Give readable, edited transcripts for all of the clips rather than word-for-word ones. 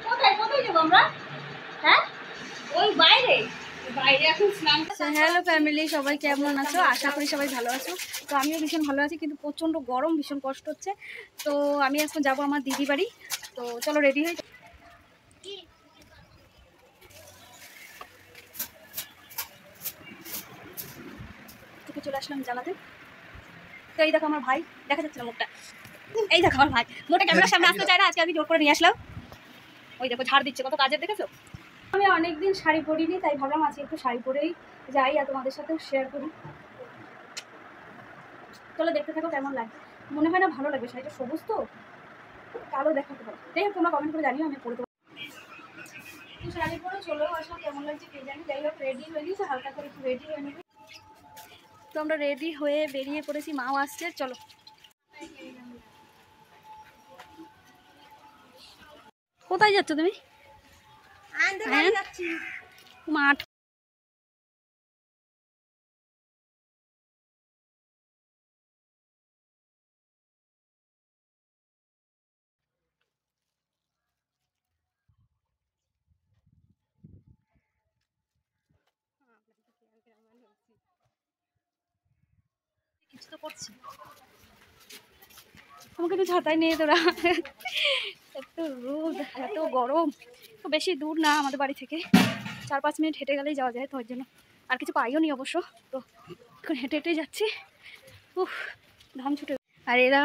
কোথায় কোথায় যাবো আমরা? হ্যাঁ ওই বাইরে বাইরে এখন স্নান। হ্যালো ফ্যামিলি, সবাই কেমন আছো? আশা করি সবাই ভালো আছো। তো আমিও ভীষণ ভালো আছি, কিন্তু প্রচণ্ড গরম, ভীষণ কষ্ট হচ্ছে। তো আমি এখন যাবো আমার দিদি বাড়ি। তো চলো রেডি হই। চলে আসলাম জানাতে। তো এই দেখো আমার ভাই, দেখা যাচ্ছে না মুখটা, এই দেখো আমার ভাই মোটা ক্যামেরার সামনে আসতে চায় না, আজকে আমি জোর করে নিয়ে আসলাম। ওই দেখো ঝাড় দিচ্ছে, কত কাজের দেখেছো। আমি অনেকদিন শাড়ি পরিনি, তাই ভাবলাম আজকে একটু শাড়ি পরেই যাই আর তোমাদের সাথে শেয়ার করি। চলো দেখতে থাকো কেমন লাগে। মনে হয় না ভালো লাগবে, শাড়িটা সবুজ তো কালো দেখাতে পারো। যাই হোক তোমরা কমেন্ট করে জানিও, আমি পরে দেবো। তো শাড়ি পরে চলেও আসো, কেমন লাগছে কে জানি। যাই হোক রেডি হয়ে নিয়েছে, হালকা করে একটু রেডি হয়ে নেবে। তো আমরা রেডি হয়ে বেরিয়ে পড়েছি, মাও আসছে। চলো কোথায় যাচ্ছ তুমি? মাঠ। কিছু তো করছি, আমাকে তো ছাতায় নিয়ে তোরা। এত রোদ, এত গরম। তো বেশি দূর না আমাদের বাড়ি থেকে, 4-5 মিনিট হেঁটে গেলেই যাওয়া যায়। তো ওর জন্য আর কিছু পাইও নি অবশ্য। তো এখন হেঁটে হেঁটে যাচ্ছি। উফ ঘাম ছুটে। আর এরা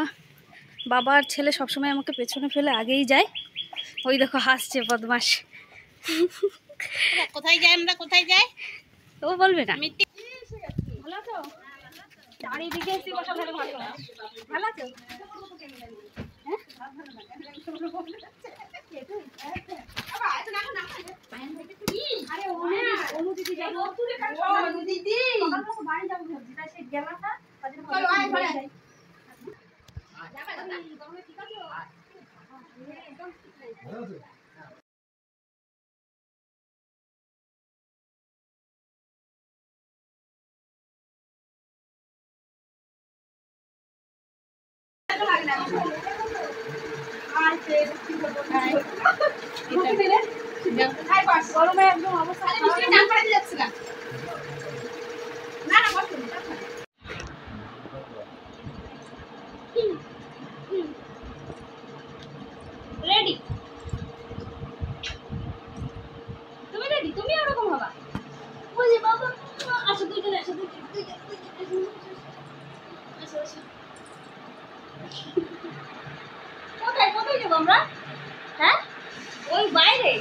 বাবার ছেলে সবসময় আমাকে পেছনে ফেলে আগেই যায়। ওই দেখো হাসছে বদমাস। কোথায় যাই আমরা, কোথায় যাই ও বলবে না। ভালো আছো? চারিদিকে এসে বসা ভালো ভালো ভালো আছো? আরে অনু দিদি যাবো, অনু দিদি বাড়ি যাবো ভাবছি, তাই সেই গেলাটা চলো আয় ঘরে যাই। ঠিক আছে একদম ঠিক নাই। গরমে একদম অবস্থা যাচ্ছে না। রেডি তুমি? রেডি তুমি? ওরকম হবা বুঝি বাবা। আসো দুইজনে, আসো দুইজনে। কোথায় কোথায় যাবো আমরা? হ্যাঁ ওই বাইরে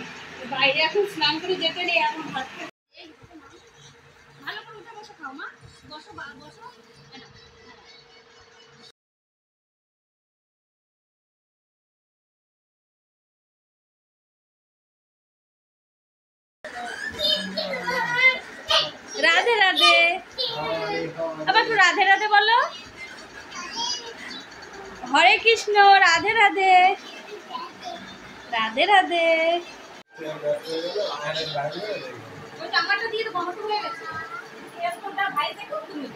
বাইরে এখন স্নান করে যেতে নেই, এখন ভাত খাই। ভালো করে উঠে বসে খাও মা, বসো বসো। রাধে রাধে, আবার একটু রাধে রাধে বলো। হরে কৃষ্ণ, রাধে রাধে, রাধে রাধে। ওই জামাটা দিয়ে দেবো, আমার তো হয়ে গেছে। এরপরটা ভাই দেখো তুমি।